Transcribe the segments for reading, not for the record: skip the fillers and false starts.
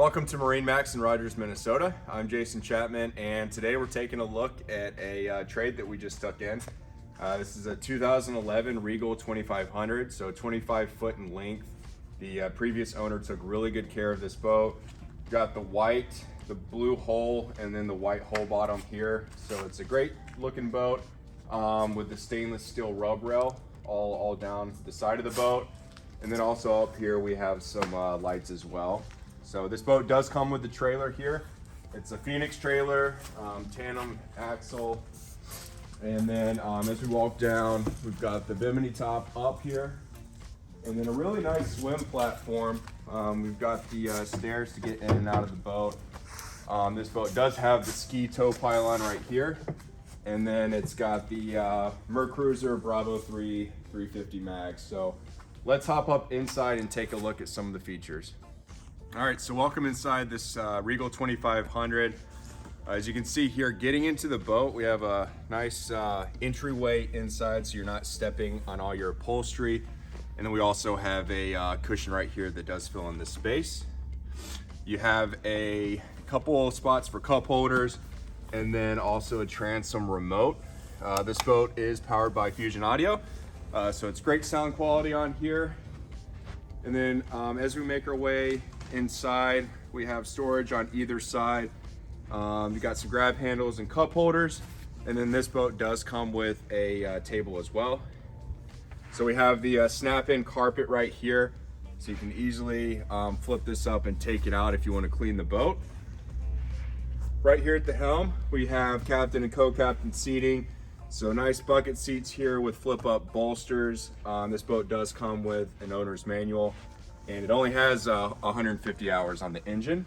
Welcome to MarineMax in Rogers, Minnesota. I'm Jason Chapman, and today we're taking a look at a trade that we just stuck in. This is a 2011 Regal 2500, so 25 foot in length. The previous owner took really good care of this boat. Got the white, the blue hull, and then the white hull bottom here. So it's a great looking boat with the stainless steel rub rail all down the side of the boat. And then also up here we have some lights as well. So this boat does come with the trailer here. It's a Phoenix trailer, tandem axle. And then as we walk down, we've got the bimini top up here. And then a really nice swim platform. We've got the stairs to get in and out of the boat. This boat does have the ski tow pylon right here. And then it's got the Mercruiser Bravo 3 350 Max. So let's hop up inside and take a look at some of the features. All right, so welcome inside this Regal 2500. As you can see here, getting into the boat, we have a nice entryway inside so you're not stepping on all your upholstery. And then we also have a cushion right here that does fill in this space. You have a couple of spots for cup holders and then also a transom remote. This boat is powered by Fusion Audio, so it's great sound quality on here. And then as we make our way inside, we have storage on either side. You got some grab handles and cup holders, and then this boat does come with a table as well. So we have the snap-in carpet right here, so you can easily flip this up and take it out if you want to clean the boat. Right here at the helm, we have captain and co-captain seating. So nice bucket seats here with flip-up bolsters. This boat does come with an owner's manual, and it only has 150 hours on the engine.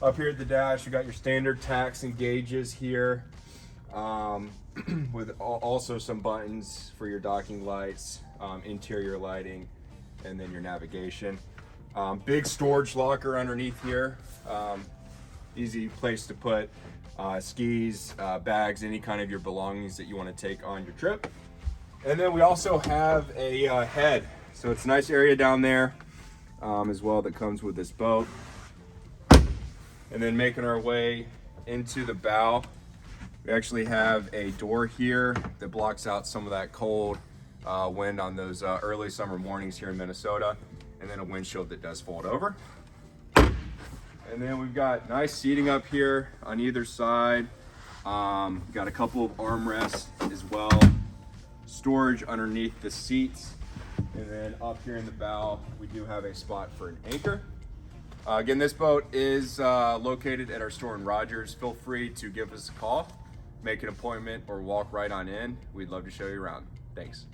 Up here at the dash, you got your standard tacks and gauges here, with also some buttons for your docking lights, interior lighting, and then your navigation. Big storage locker underneath here. Easy place to put skis, bags, any kind of your belongings that you want to take on your trip. And then we also have a head. So it's a nice area down there as well that comes with this boat. And then making our way into the bow, we actually have a door here that blocks out some of that cold wind on those early summer mornings here in Minnesota, and then a windshield that does fold over. And then we've got nice seating up here on either side. We've got a couple of armrests as well. Storage underneath the seats. And then up here in the bow, we do have a spot for an anchor. Again, this boat is located at our store in Rogers. Feel free to give us a call, make an appointment, or walk right on in. We'd love to show you around. Thanks.